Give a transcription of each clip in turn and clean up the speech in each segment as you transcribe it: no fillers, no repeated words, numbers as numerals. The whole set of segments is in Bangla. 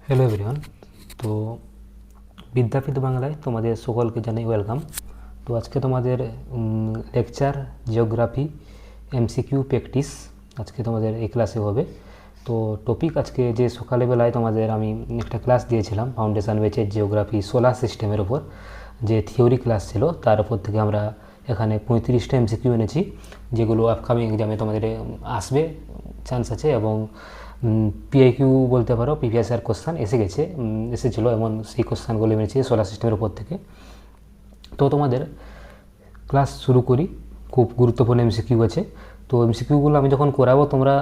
Hello everyone. তো বিদ্যাপীঠ বাংলায় তোমাদের সকলকে জানাই ওয়েলকাম। তো আজকে তোমাদের লেকচার জিওগ্রাফি এমসিকিউ প্র্যাকটিস আজকে তোমাদের এই ক্লাসে হবে। তো টপিক আজকে যে সকালবেলায় তোমাদের আমি একটা ক্লাস দিয়েছিলাম ফাউন্ডেশন বেচের জিওগ্রাফি সোলার সিস্টেমের ওপর, যে থিওরি ক্লাস ছিল তার উপর থেকে আমরা এখানে 35টা এমসিকিউ এনেছি, যেগুলো আপকামিং এক্সামে তোমাদের আসবে চান্স আছে, এবং পিআইকিউ বলতে পারো, প্রিভিয়াস ইয়ার কোশ্চান এসেছিলো, এমন সেই কোশ্চানগুলো এনেছি সোলার সিস্টেমের উপর থেকে। তো তোমাদের ক্লাস শুরু করি। খুব গুরুত্বপূর্ণ এমসিকিউ আছে। তো এমসিকিউগুলো আমি যখন করাবো তোমরা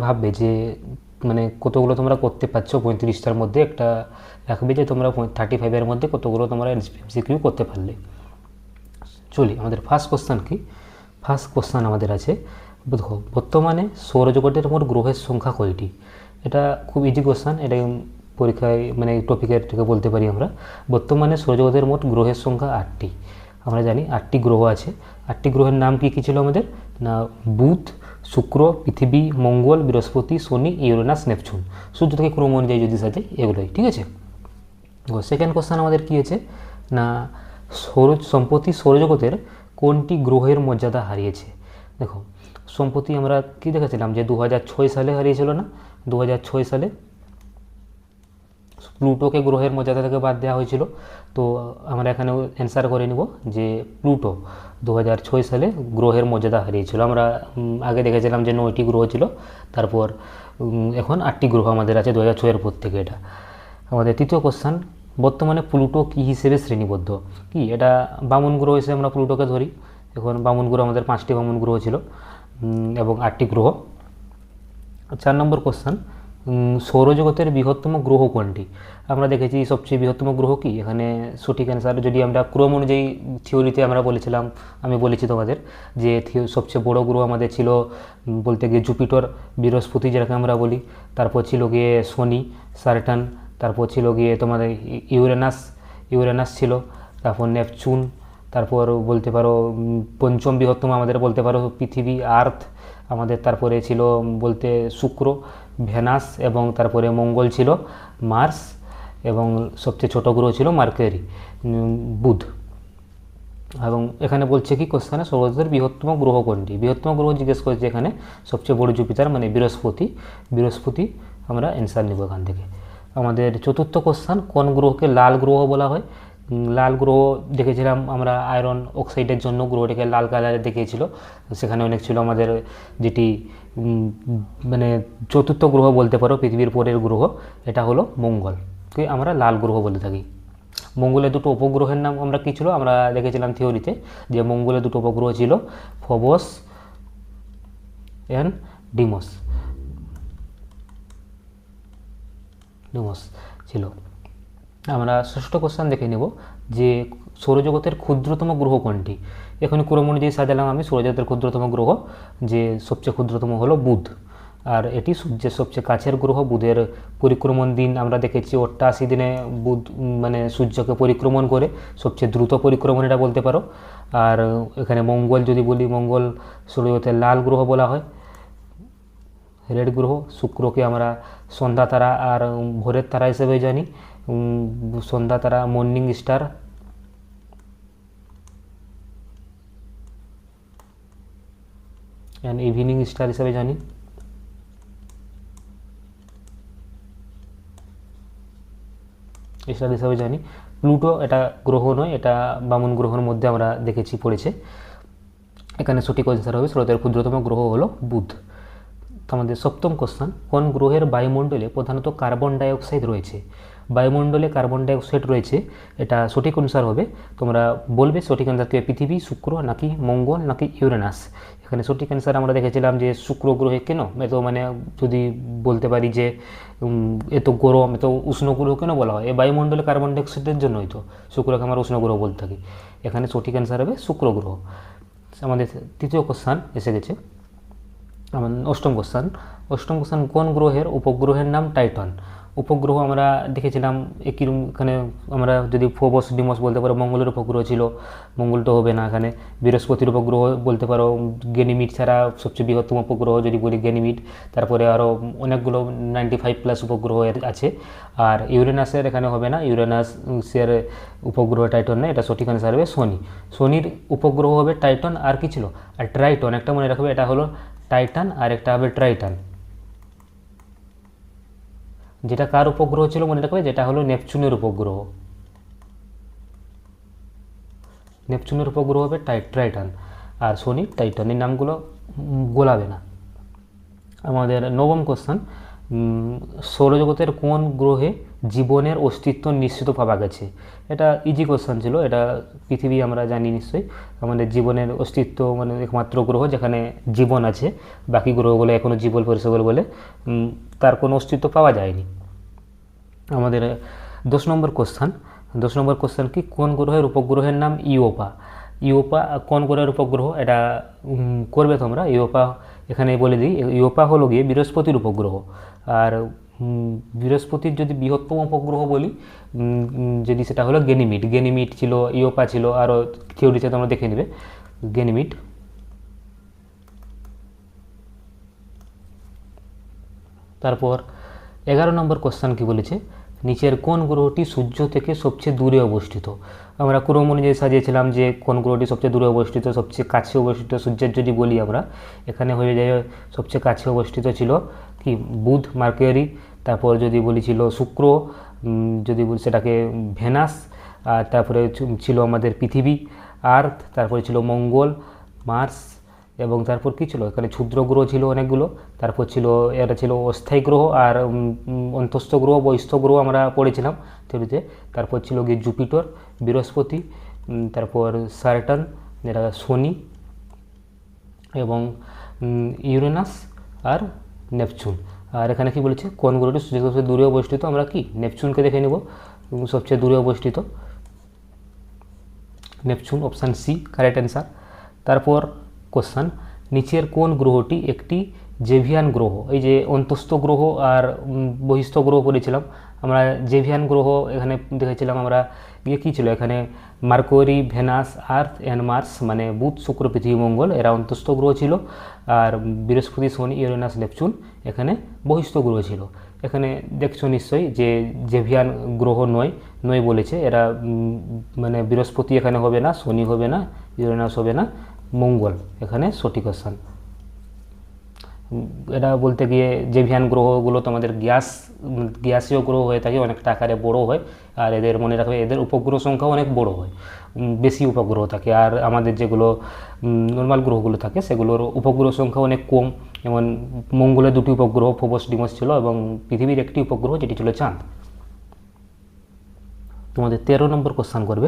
ভাববে যে কতগুলো তোমরা করতে পারছো, 35টার মধ্যে একটা রাখবে যে তোমরা 35-এর মধ্যে কতগুলো তোমরা এমসিকিউ করতে পারলে। চলি, আমাদের ফার্স্ট কোশ্চান কি? ফার্স্ট কোশ্চান আমাদের আছে, দেখো, বর্তমানে সৌরজগতের মোট গ্রহের সংখ্যা কয়টি? এটা খুব ইজি কোশ্চান। এটা পরীক্ষায় টপিকের থেকে বলতে পারি আমরা। বর্তমানে সৌরজগতের মোট গ্রহের সংখ্যা 8টি। আমরা জানি 8টি গ্রহ আছে। 8টি গ্রহের নাম কি কী ছিল আমাদের? না, বুধ, শুক্র, পৃথিবী, মঙ্গল, বৃহস্পতি, শনি, ইউরেনাস, নেপচুন। সূর্য থেকে ক্রম অনুযায়ী যদি সাজাই, এগুলোই, ঠিক আছে। সেকেন্ড কোশ্চান আমাদের কী আছে না, সম্প্রতি সৌরজগতের কোনটি গ্রহের মর্যাদা হারিয়েছে? দেখো, সম্প্রতি আমরা কি দেখেছিলাম যে 2006 সালে হারিয়েছিল না? 2006 সালে প্লুটোকে গ্রহের মর্যাদা থেকে বাদ দেওয়া হয়েছিল। তো আমরা এখানে অ্যান্সার করে নিব যে প্লুটো 2006 সালে গ্রহের মর্যাদা হারিয়েছিল। আমরা আগে দেখেছিলাম যে 9টি গ্রহ ছিল, তারপর এখন 8টি গ্রহ আমাদের আছে 2006-এর পর থেকে। এটা আমাদের তৃতীয় কোশ্চান, বর্তমানে প্লুটো কী হিসেবে শ্রেণীবদ্ধ? কি এটা বামন গ্রহ হিসেবে আমরা প্লুটোকে ধরি। এখন বামন গ্রহ আমাদের 5টি বামন গ্রহ ছিল এবং 8টি গ্রহ। 4 নম্বর কোশ্চান, সৌরজগতের বৃহত্তম গ্রহ কোনটি? আমরা দেখেছি সবচেয়ে বৃহত্তম গ্রহ কি? এখানে সঠিক অ্যান্সার যদি আমরা ক্রম অনুযায়ী থিওরিতে আমরা বলেছিলাম, আমি বলেছি তোমাদের যে সবচেয়ে বড় গ্রহ আমাদের ছিল বলতে গিয়ে জুপিটার, বৃহস্পতি যেটাকে আমরা বলি, তারপর ছিল গিয়ে শনি, স্যাটার্ন, তারপর ছিল গিয়ে তোমাদের ইউরেনাস ছিল, তারপর নেপচুন, তারপর বলতে পারো পঞ্চম বৃহত্তম আমাদের বলতে পারো পৃথিবী, আর্থ আমাদের, তারপরে ছিল বলতে শুক্র, ভেনাস, এবং তারপরে মঙ্গল ছিল, মার্স, এবং সবচেয়ে ছোট গ্রহ ছিল মার্কারি, বুধ। এবং এখানে বলছে কি কোশ্চেনে, সৌরজগতের বৃহত্তম গ্রহ কোনটি? বৃহত্তম গ্রহ জিজ্ঞেস করেছে এখানে, সবচেয়ে বড় জুপিটার বৃহস্পতি আমরা অ্যান্সার নেব এখান থেকে। আমাদের চতুর্থ কোশ্চেন, কোন গ্রহকে লাল গ্রহ বলা হয়? লাল গ্রহ দেখেছিলাম আমরা আয়রন অক্সাইডের জন্য গ্রহটিকে লাল কালারে দেখিয়েছিল। সেখানে অনেক ছিল আমাদের যেটি চতুর্থ গ্রহ বলতে পারো পৃথিবীর পরের গ্রহ, এটা হলো মঙ্গলকে আমরা লাল গ্রহ বলে থাকি। মঙ্গলের দুটো উপগ্রহের নাম আমরা কী ছিল? আমরা দেখেছিলাম থিওরিতে যে মঙ্গলের দুটো উপগ্রহ ছিল ফবস অ্যান্ড ডিমস ছিল। আমরা ষষ্ঠ কোশ্চেন দেখে নেব যে সৌরজগতের ক্ষুদ্রতম গ্রহ কোনটি? এখানে ক্রম অনুযায়ী সাজালাম আমি সৌরজগতের ক্ষুদ্রতম গ্রহ, যে সবচেয়ে ক্ষুদ্রতম হলো বুধ, আর এটি সূর্যের সবচেয়ে কাছের গ্রহ। বুধের পরিক্রমণ দিন আমরা দেখেছি 88 দিনে বুধ সূর্যকে পরিক্রমণ করে, সবচেয়ে দ্রুত পরিক্রমণ এটা বলতে পারো। আর এখানে মঙ্গল যদি বলি, মঙ্গল সৌরজগতের লাল গ্রহ বলা হয়, রেড গ্রহ। শুক্রকে আমরা সন্ধ্যা তারা আর ভোরের তারা হিসেবে জানি, সন্ধ্যা তারা, morning star. And evening star হিসেবে জানি। প্লুটো এটা গ্রহ নয়, এটা বামন গ্রহের মধ্যে আমরা দেখেছি পড়েছে। এখানে সঠিক অ্যান্সার হবে সৌরজগতের ক্ষুদ্রতম গ্রহ হলো বুধ। আমাদের সপ্তম কোশ্চেন, কোন গ্রহের বায়ুমণ্ডলে প্রধানত কার্বন ডাইঅক্সাইড রয়েছে? বায়ুমণ্ডলে কার্বন ডাইঅক্সাইড রয়েছে, এটা সঠিক অ্যান্সার হবে, তোমরা বলবে সঠিক অ্যান্সার কি পৃথিবী, শুক্র, নাকি মঙ্গল, নাকি ইউরেনাস। এখানে সঠিক অ্যান্সার আমরা দেখেছিলাম যে শুক্র গ্রহে কেন এত যদি বলতে পারি যে এত গরম, এত উষ্ণ গ্রহ কেন বলা হয়? এই বায়ুমণ্ডলে কার্বন ডাইঅক্সাইডের জন্যই তো শুক্রকে আমরা উষ্ণ গ্রহ বলতে থাকি। এখানে সঠিক অ্যান্সার হবে শুক্র গ্রহ। আমাদের তৃতীয় কোশ্চেন এসে গেছে। অষ্টম কোশ্চেন, কোন গ্রহের উপগ্রহের নাম টাইটন? উপগ্রহ আমরা দেখেছিলাম একই এখানে আমরা যদি ফোবস ডিমস বলতে পারো মঙ্গলের উপগ্রহ ছিল, মঙ্গল তো হবে না এখানে। বৃহস্পতির উপগ্রহ বলতে পারো, গেনিমিড ছাড়া সবচেয়ে বৃহত্তম উপগ্রহ যদি বলি গেনিমিড। তারপরে আরও অনেকগুলো 95+ উপগ্রহ আছে। আর ইউরেনাসের এখানে হবে না, ইউরেনাসের উপগ্রহ টাইটন না, এটা সঠিক আনসার হবে শনি। শনির উপগ্রহ হবে টাইটন আর কি ছিল, আর ট্রাইটন। একটা মনে রাখবে, এটা হলো টাইটান আর একটা হবে ট্রাইটান। যেটা কার উপগ্রহ ছিল মনে রাখবে, যেটা হলো নেপচুনের উপগ্রহ। নেপচুনের উপগ্রহ হবে ট্রাইটান আর শনি টাইটান। এই নামগুলো গোলাবে না। আমাদের নবম কোশ্চেন, সৌরজগতের কোন গ্রহে জীবনের অস্তিত্ব নিশ্চিত পাওয়া গেছে? এটা ইজি কোশ্চেন ছিল। এটা পৃথিবী আমরা জানি নিশ্চয়ই, আমাদের জীবনের অস্তিত্ব মানে একমাত্র গ্রহ যেখানে জীবন আছে। বাকি গ্রহগুলো এখনও জীবন পরিষেবল বলে তার কোনো অস্তিত্ব পাওয়া যায়নি। আমাদের 10 নম্বর কোশ্চেন কি, কোন গ্রহের উপগ্রহের নাম ইউরোপা? ইউরোপা কোন গ্রহের উপগ্রহ? এটা করবে তোমরা। ইউরোপা এখানে বলে দিই, ইউরোপা হলো গিয়ে বৃহস্পতির উপগ্রহ। আর বৃহস্পতির যদি বৃহত্তম উপগ্রহ বলি, যদি সেটা হলো গেনিমিড ছিল, ইউরোপা ছিল, আরও থিওরিতে তোমরা দেখে নেবে গেনিমিড। তারপর 11 নম্বর কোশ্চেন কি বলেছে, নিচের কোন গ্রহটি সূর্য থেকে সবচেয়ে দূরে অবস্থিত? আমরা ক্রম অনুযায়ী সাজিয়েছিলাম যে কোন গ্রহটি সবচেয়ে দূরে অবস্থিত, সবচেয়ে কাছে অবস্থিত সূর্যের যদি বলি আমরা, এখানে হয়ে যায় সবচেয়ে কাছে অবস্থিত ছিল কি বুধ, মার্কিউরি। তারপর যদি বলি ছিল শুক্র, যদি বলি সেটাকে ভেনাস। আর তারপরে ছিল আমাদের পৃথিবী, আর্থ। তারপরে ছিল মঙ্গল, মার্স। এবং তারপর কী ছিল, এখানে ক্ষুদ্র গ্রহ ছিল অনেকগুলো। তারপর ছিল এটা ছিল অস্থায়ী গ্রহ আর অন্তস্থ গ্রহ, বহিস্থ গ্রহ আমরা পড়েছিলাম থিওরিতে। তারপর ছিল গিয়ে জুপিটার, বৃহস্পতি, তারপর স্যাটার্ন যেটা শনি, এবং ইউরেনাস আর নেপচুন। আর এখানে কি বলেছে, কোন গ্রহটি সূর্য সবচেয়ে দূরে অবস্থিত? আমরা কি নেপচুনকে দেখে নেব, সবচেয়ে দূরে অবস্থিত Neptune, option C correct answer. তারপর কোশ্চেন, নিচের কোন গ্রহটি একটি জেভিয়ান গ্রহ? এই যে অন্তস্থ গ্রহ আর বহিস্থ গ্রহ পড়েছিলাম আমরা, জেভিয়ান গ্রহ এখানে দেখেছিলাম আমরা। ইয়ে কী ছিল এখানে, mercury, venous, earth and Mars, মানে বুধ, শুক্র, পৃথিবী, মঙ্গল এরা অন্তস্থ গ্রহ ছিল। আর বৃহস্পতি, শনি, ইউরেনাস, নেপচুন এখানে বহিস্থ গ্রহ ছিল। এখানে দেখছো নিশ্চয়ই যে জেভিয়ান গ্রহ নয় বলেছে এরা, মানে বৃহস্পতি এখানে হবে না, শনি হবে না, ইউরেনাস হবে না, মঙ্গল এখানে সঠিক অপশান। এটা বলতে গিয়ে জেভিয়ান গ্রহগুলো তো আমাদের গ্যাসীয় গ্রহ হয়ে থাকে, অনেকটা আকারে বড় হয়। আর এদের মনে রাখবে এদের উপগ্রহ সংখ্যাও অনেক বড় হয়, বেশি উপগ্রহ থাকে। আর আমাদের যেগুলো নর্মাল গ্রহগুলো থাকে সেগুলোর উপগ্রহ সংখ্যা অনেক কম। যেমন মঙ্গলের 2টি উপগ্রহ ফোবস ডিমস ছিল, এবং পৃথিবীর একটি উপগ্রহ যেটি ছিল চাঁদ। তোমাদের 13 নম্বর কোশ্চেন করবে,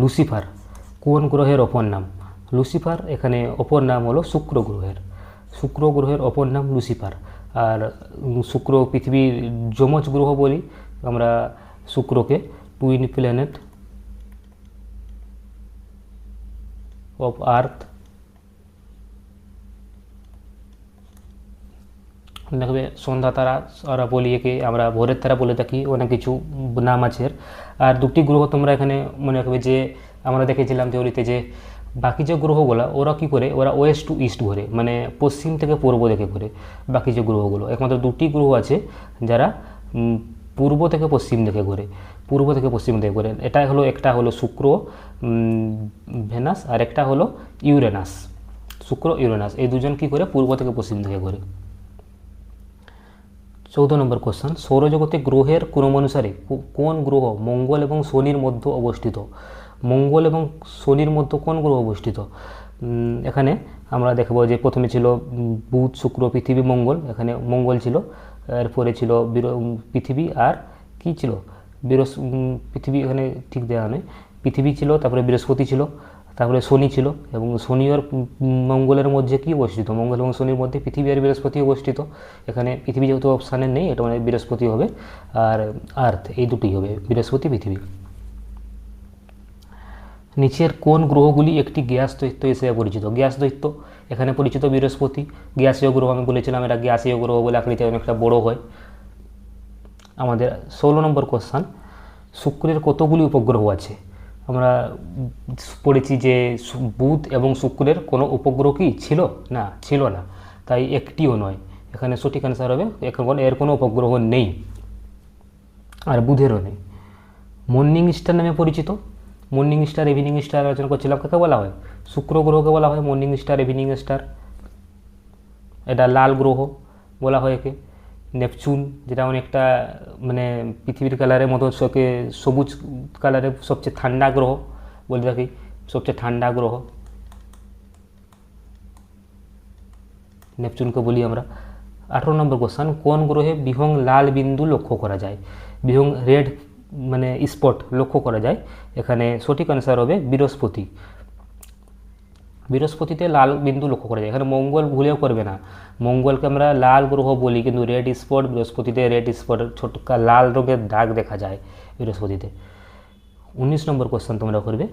লুসিফার কোন গ্রহের অপর নাম? লুসিফার এখানে অপর নাম হলো শুক্র গ্রহের অপর নাম লুসিফার। আর শুক্র পৃথিবীর যমজ গ্রহ বলি আমরা শুক্রকে, টুইন প্ল্যানেট অফ আর্থ। দেখবে সন্ধ্যা তারা আমরা বলি, একে আমরা ভোরের তারা বলে থাকি, অনেক কিছু নাম আছে। আর 2টি গ্রহ তোমরা এখানে মনে রাখবে যে আমরা দেখেছিলাম থিওরিতে যে বাকি যে গ্রহগুলো ওরা কী করে, ওরা ওয়েস্ট টু ইস্ট ঘোরে, মানে পশ্চিম থেকে পূর্ব দিকে ঘোরে। বাকি যে গ্রহগুলো একমাত্র 2টি গ্রহ আছে যারা পূর্ব থেকে পশ্চিম দিকে ঘোরে, এটা হলো, একটা হলো শুক্র, ভেনাস, আর একটা হলো ইউরেনাস। শুক্র, ইউরেনাস এই দুজন কী করে, পূর্ব থেকে পশ্চিম দিকে ঘোরে। 14 নম্বর কোশ্চেন, সৌরজগতে গ্রহের ক্রম অনুসারে কোন গ্রহ মঙ্গল এবং শনির মধ্যে অবস্থিত? মঙ্গল এবং শনির মধ্যে কোন গ্রহ অবস্থিত? এখানে আমরা দেখব যে প্রথমে ছিল বুধ, শুক্র, পৃথিবী, মঙ্গল। এখানে মঙ্গল ছিল, এরপরে ছিল পৃথিবী, আর কি ছিল পৃথিবী এখানে ঠিক দেওয়া নয়, পৃথিবী ছিল, তারপরে বৃহস্পতি ছিল, তারপরে শনি ছিল। এবং শনি আর মঙ্গলের মধ্যে কি অবস্থিত? মঙ্গল এবং শনির মধ্যে পৃথিবী আর বৃহস্পতি অবস্থিত। এখানে পৃথিবী যেহেতু অপশানে নেই, এটা মানে বৃহস্পতি হবে, আর আর্থ, এই দুটোই হবে, বৃহস্পতি, পৃথিবী। নিচের কোন গ্রহগুলি একটি গ্যাস দৈত্য হিসেবে পরিচিত? গ্যাস দৈত্য এখানে পরিচিত বৃহস্পতি, গ্যাসীয় গ্রহ আমি বলেছিলাম, এটা গ্যাসীয় গ্রহ বলে আকৃতি অনেকটা বড় হয়। আমাদের 16 নম্বর কোশ্চান, শুক্রের কতগুলি উপগ্রহ আছে? আমরা পড়েছি যে বুধ এবং শুক্রের কোনো উপগ্রহ কি ছিল না, ছিল না, তাই একটিও নয়। এখানে সঠিক অ্যান্সার হবে এখন এর কোনো উপগ্রহ নেই, আর বুধেরও নেই। মর্নিং স্টার নামে পরিচিত, মর্নিং স্টার ইভিনিং স্টার আলোচনা করছিলাম, কাকে বলা হয়? শুক্র গ্রহকে বলা হয় মর্নিং স্টার ইভিনিং স্টার। এটা লাল গ্রহ বলা হয় একে। নেপচুন, যেটা অনেকটা মানে পৃথিবীর কালারের মতো সবুজ কালারের সবচেয়ে ঠান্ডা গ্রহ বলে থাকি, সবচেয়ে ঠান্ডা গ্রহ নেপচুনকে বলি আমরা। 18 নম্বর কোশ্চান, কোন গ্রহে বিহং লাল বিন্দু লক্ষ্য করা যায়? বিহং রেড মানে স্পট লক্ষ্য করা যায়। এখানে সঠিক অ্যান্সার হবে বৃহস্পতি। বৃহস্পতিতে লাল বিন্দু লক্ষ্য করা যায়। এখানে মঙ্গল ভুলেও করবে না, মঙ্গলকে আমরা লাল গ্রহ বলি, কিন্তু রেড স্পট বৃহস্পতিতে, রেড স্পট ছোট লাল রঙের দাগ দেখা যায় বৃহস্পতিতে। 19 নম্বর কোশ্চেন তোমরা করবে,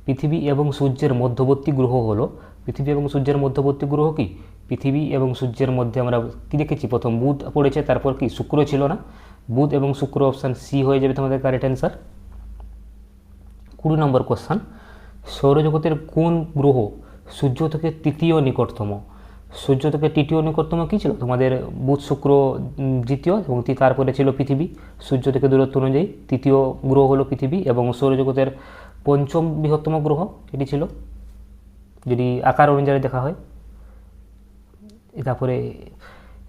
পৃথিবী এবং সূর্যের মধ্যবর্তী গ্রহ হলো, পৃথিবী এবং সূর্যের মধ্যবর্তী গ্রহ কি? পৃথিবী এবং সূর্যের মধ্যে আমরা কী দেখেছি? প্রথম বুধ পড়েছে, তারপর কি শুক্র ছিল না? বুধ এবং শুক্র, অপশান সি হয়ে যাবে তোমাদের কারেক্ট অ্যান্সার। 20 নম্বর কোশ্চেন, সৌরজগতের কোন গ্রহ সূর্য থেকে তৃতীয় নিকটতম? সূর্য থেকে তৃতীয় নিকটতম কী ছিল? তোমাদের বুধ শুক্র দ্বিতীয়, এবং তারপরে ছিল পৃথিবী। সূর্য থেকে দূরত্ব অনুযায়ী তৃতীয় গ্রহ হলো পৃথিবী, এবং সৌরজগতের পঞ্চম বৃহত্তম গ্রহ এটি ছিল যদি আকার অনুযায়ী দেখা হয়। তারপরে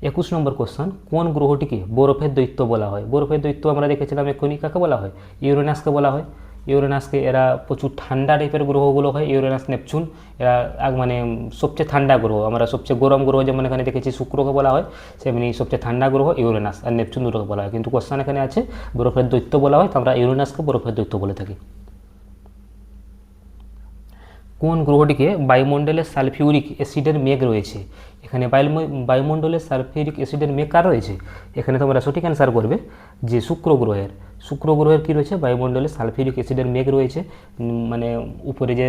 21 নম্বর কোশ্চেন, কোন গ্রহটিকে বরফের দৈত্য বলা হয়? বরফের দৈত্য আমরা দেখেছিলাম এক্ষুনি, কাকে বলা হয়? ইউরেনাসকে বলা হয়। ইউরেনাসকে, এরা প্রচুর ঠান্ডা টাইপের গ্রহগুলো হয়, ইউরেনাস নেপচুন, এরা মানে সবচেয়ে ঠান্ডা গ্রহ। আমরা সবচেয়ে গরম গ্রহ যেমন এখানে দেখেছি শুক্রকে বলা হয়, সেমনি সবচেয়ে ঠান্ডা গ্রহ ইউরেনাস আর নেপচুন দুটোকে বলা হয়। কিন্তু কোশ্চেন এখানে আছে বরফের দৈত্য বলা হয়, তো আমরা ইউরেনাসকে বরফের দৈত্য বলে থাকি। কোন গ্রহটিকে বায়ুমণ্ডলে সালফিউরিক অ্যাসিডের মেঘ রয়েছে? এখানে বায়ুমণ্ডলে সালফিউরিক অ্যাসিডের মেঘ কার রয়েছে? এখানে তোমরা সঠিক অ্যান্সার করবে যে শুক্র গ্রহের। শুক্র গ্রহের কী রয়েছে? বায়ুমণ্ডলে সালফিউরিক অ্যাসিডের মেঘ রয়েছে। মানে উপরে যে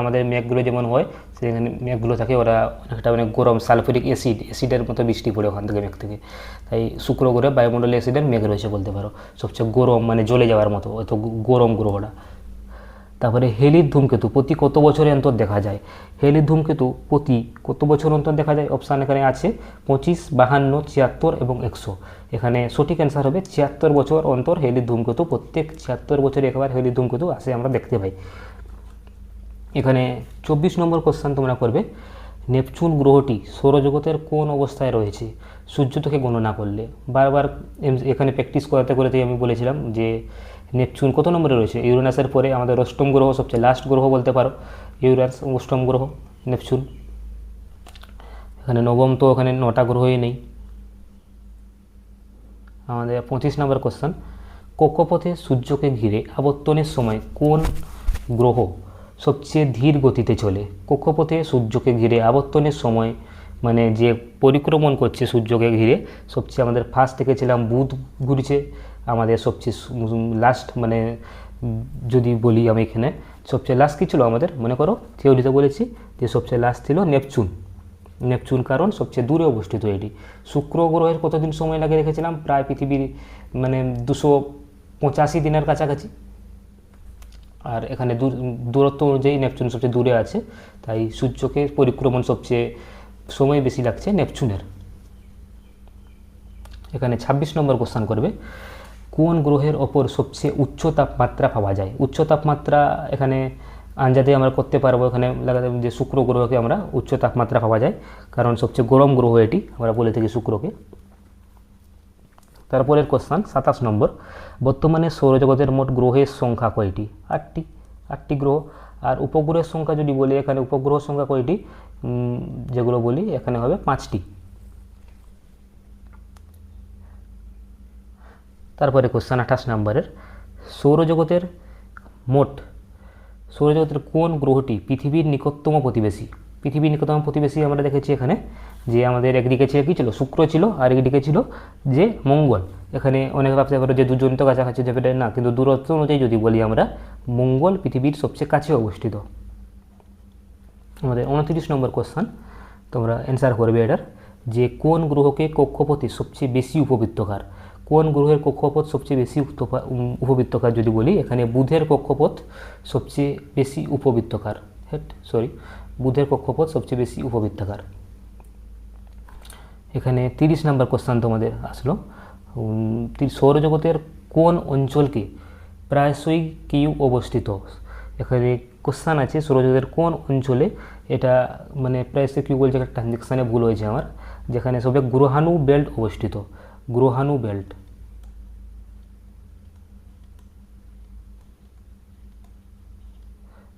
আমাদের মেঘগুলো যেমন হয়, সেখানে মেঘগুলো থাকে, ওরা অনেকটা মানে গরম সালফিউরিক অ্যাসিডের মতো বৃষ্টি পড়ে ওখান থেকে মেঘ থেকে, তাই শুক্র গ্রহে বায়ুমণ্ডলে অ্যাসিডের মেঘ রয়েছে বলতে পারো। সবচেয়ে গরম মানে জ্বলে যাওয়ার মতো অত গরম গ্রহটা। তারপরে হেলির ধূমকেতু প্রতি কত বছরে অন্তর দেখা যায়? হেলির ধূমকেতু প্রতি কত বছর অন্তর দেখা যায়? অপশান এখানে আছে 25, 52, 76 এবং 100। এখানে সঠিক অ্যান্সার হবে 76 বছর অন্তর হেলির ধূমকেতু, প্রত্যেক 76 বছরে একবার হেলির ধূমকেতু আসে, আমরা দেখতে পাই। এখানে 24 নম্বর কোশ্চেন তোমরা করবে, নেপচুন গ্রহটি সৌরজগতের কোন অবস্থায় রয়েছে সূর্য থেকে গণনা করলে? বারবার এখানে প্র্যাকটিস করাতে করাতেই আমি বলেছিলাম যে নেপচুন কত নম্বরে রয়েছে? ইউরেনাসের পরে আমাদের অষ্টম গ্রহ, সবচেয়ে লাস্ট গ্রহ বলতে পারো ইউরেনাস, অষ্টম গ্রহ নেপচুন। এখানে নবম তো ওখানে 9টা গ্রহই নেই। আমাদের 25 নম্বর কোশ্চেন, কক্ষপথে সূর্যকে ঘিরে আবর্তনের সময় কোন গ্রহ সবচেয়ে ধীর গতিতে চলে? কক্ষপথে সূর্যকে ঘিরে আবর্তনের সময় মানে যে পরিক্রমণ করছে সূর্যকে ঘিরে, সবচেয়ে আমাদের ফার্স্ট দেখেছিলাম বুধ ঘুরছে, আমাদের সবচেয়ে লাস্ট মানে যদি বলি আমি এখানে সবচেয়ে লাস্ট কী ছিল আমাদের, মনে করো থিওরিতে বলেছি যে সবচেয়ে লাস্ট ছিল নেপচুন। নেপচুন কারণ সবচেয়ে দূরে অবস্থিত এটি। শুক্র গ্রহের কতদিন সময় লাগে রেখেছিলাম? প্রায় পৃথিবীর মানে 285 দিনের কাছাকাছি। আর এখানে দূরত্ব অনুযায়ী নেপচুন সবচেয়ে দূরে আছে, তাই সূর্যকে পরিক্রমণ সবচেয়ে সময় বেশি লাগছে নেপচুনের। এখানে 26 নম্বর কোশ্চেন করবে, কোন গ্রহের ওপর সবচেয়ে উচ্চ তাপমাত্রা পাওয়া যায়? উচ্চ তাপমাত্রা এখানে আন্দাজে আমরা করতে পারবো, এখানে লাগাতে যে শুক্র গ্রহকে আমরা উচ্চ তাপমাত্রা পাওয়া যায়, কারণ সবচেয়ে গরম গ্রহ এটি, আমরা বলে থাকি শুক্রকে। তারপরের কোশ্চেন 27 নম্বর, বর্তমানে সৌরজগতের মোট গ্রহের সংখ্যা কয়টি? 8টি গ্রহ। আর উপগ্রহের সংখ্যা যদি বলি, এখানে উপগ্রহ সংখ্যা কয়টি যেগুলো বলি, এখানে হবে 5টি। তারপরে কোশ্চেন 28 নম্বরের, সৌরজগতের কোন গ্রহটি পৃথিবীর নিকটতম প্রতিবেশী? পৃথিবীর নিকটতম প্রতিবেশী আমরা দেখেছি এখানে যে আমাদের একদিকে ছিল কী ছিল? শুক্র ছিল, আর একদিকে ছিল যে মঙ্গল। এখানে অনেক ভাবতে পারো যে দুজন তো কাছাকাছি যাবে না, কিন্তু দূরত্ব অনুযায়ী যদি বলি আমরা, মঙ্গল পৃথিবীর সবচেয়ে কাছে অবস্থিত। আমাদের 29 নম্বর কোশ্চেন, তোমরা অ্যান্সার করবে এটার যে কোন গ্রহকে কক্ষপথে সবচেয়ে বেশি উপবৃত্তকার? কোন গ্রহের কক্ষপথ সবচেয়ে বেশি উপবৃত্তকার যদি বলি, এখানে বুধের কক্ষপথ সবচেয়ে বেশি উপবৃত্তকার। বুধের কক্ষপথ সবচেয়ে বেশি উপবৃত্তাকার। এখানে 30 নম্বর কোশ্চেন তোমাদের আসলো, সৌরজগতের কোন অঞ্চলকে প্রায়শই কিউ অবস্থিত। এখানে কোশ্চেন আছে সৌরজগতের কোন অঞ্চলে, এটা মানে প্রায়শই কিউ বলছে, একটা ট্রানজেকশানে ভুল হয়েছে আমার, যেখানে সবে গ্রহাণু বেল্ট অবস্থিত, গ্রহাণু বেল্ট।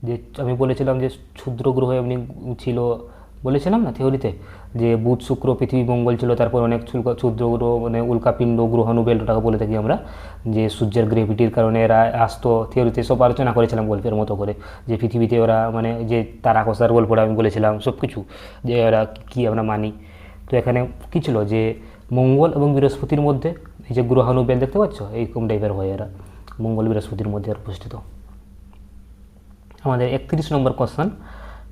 যে আমি বলেছিলাম যে ক্ষুদ্র গ্রহ এমনি ছিল, বলেছিলাম না থিওরিতে, যে বুধ শুক্র পৃথিবী মঙ্গল ছিল, তারপর অনেক ক্ষুদ্র গ্রহ মানে উল্কাপিণ্ড গ্রহাণু বেল্ট ওটাকে বলে থাকি আমরা, যে সূর্যের গ্রেভিটির কারণে এরা আসতো। থিওরিতে সব আলোচনা করেছিলাম গল্পের মতো করে, যে পৃথিবীতে ওরা মানে যে তারা খসার গল্পটা আমি বলেছিলাম সব কিছু, যে ওরা কী আমরা মানি। তো এখানে কী ছিল, যে মঙ্গল এবং বৃহস্পতির মধ্যে এই যে গ্রহাণু বেল্ট দেখতে পাচ্ছ, এইরকম টাইপের হয় এরা, মঙ্গল বৃহস্পতির মধ্যে অবস্থিত। আমাদের 31 নম্বর কোশ্চেন,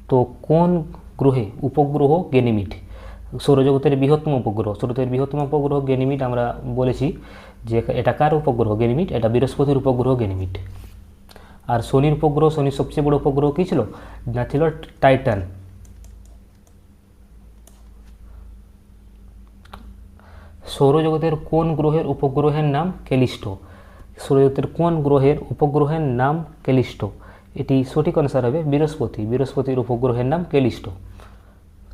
তো কোন গ্রহে উপগ্রহ গেনিমিড। সৌরজগতের বৃহত্তম উপগ্রহ, সৌরজগতের বৃহত্তম উপগ্রহ গেনিমিড আমরা বলেছি যে এটা কার উপগ্রহ গেনিমিড, এটা বৃহস্পতির উপগ্রহ গেনিমিড। আর শনির উপগ্রহ, শনির সবচেয়ে বড় উপগ্রহ কী ছিল, না ছিল টাইটান। সৌরজগতের কোন গ্রহের উপগ্রহের নাম ক্যালিস্টো। সৌরজগতের কোন গ্রহের উপগ্রহের নাম ক্যালিস্টো, এটি সঠিক আনসার হবে বৃহস্পতি, বৃহস্পতির উপগ্রহের নাম ক্যালিস্টো।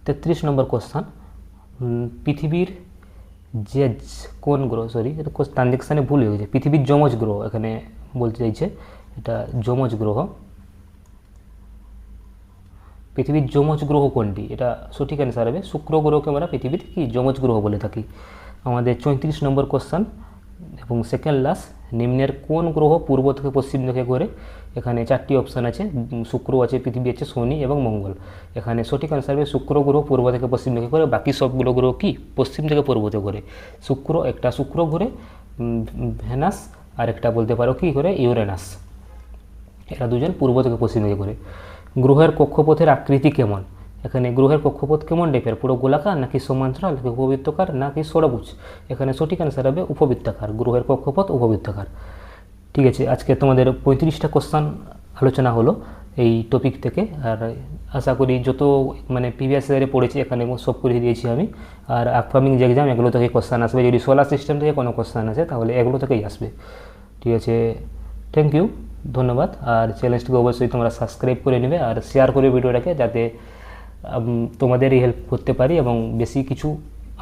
33 নম্বর কোশ্চেন, পৃথিবীর জেজ কোন গ্রহ, এটা ট্রানজেকশানে ভুল হয়ে গেছে, পৃথিবীর যমজ গ্রহ এখানে বলতে চাইছে, এটা যমজ গ্রহ। পৃথিবীর যমজ গ্রহ কোনটি, এটা সঠিক অ্যান্সার হবে শুক্র গ্রহকে আমরা পৃথিবীর কি যমজ গ্রহ বলে থাকি। আমাদের 34 নম্বর কোশ্চেন এবং সেকেন্ড লাস্ট, নিম্নের কোন গ্রহ পূর্ব থেকে পশ্চিম দিকে ঘোরে। এখানে 4টি অপশান আছে, শুক্র আছে, পৃথিবী আছে, শনি এবং মঙ্গল। এখানে সঠিক অ্যান্সার হবে শুক্র গ্রহ পূর্ব থেকে পশ্চিম দিকে ঘোরে, বাকি সবগুলো গ্রহ কি পশ্চিম থেকে পূর্বতে ঘোরে। একটা শুক্র ঘুরে, ভেনাস, আর একটা বলতে পারো কি ঘুরে ইউরেনাস, এরা দুজন পূর্ব থেকে পশ্চিম দিকে ঘোরে। গ্রহের কক্ষপথের আকৃতি কেমন, এখানে গ্রহের কক্ষপথ কেমন টাইপের, পুরো গোলাকার নাকি সমান্তরাল নাকি উপবৃত্তাকার নাকি ষড়ভুজ। এখানে সঠিক অ্যান্সার হবে উপবৃত্তাকার, গ্রহের কক্ষপথ উপবৃত্তাকার। ঠিক আছে, আজকে তোমাদের 35টা কোশ্চেন আলোচনা হলো এই টপিক থেকে। আর আশা করি যত মানে প্রিভিয়াস ইয়ারে পড়েছি এখানে সব করে দিয়েছি আমি। আর আপকামিং যে এক্সাম এগুলো থেকে কোশ্চেন আসবে, যদি সোলার সিস্টেম থেকে কোনো কোশ্চেন আসে তাহলে এগুলো থেকেই আসবে। ঠিক আছে, থ্যাংক ইউ, ধন্যবাদ। আর চ্যানেলটিকে অবশ্যই তোমরা সাবস্ক্রাইব করে নেবে আর শেয়ার করে ভিডিওটাকে, যাতে তোমাদেরই হেল্প করতে পারি এবং বেশি কিছু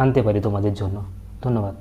আনতে পারি তোমাদের জন্য। ধন্যবাদ।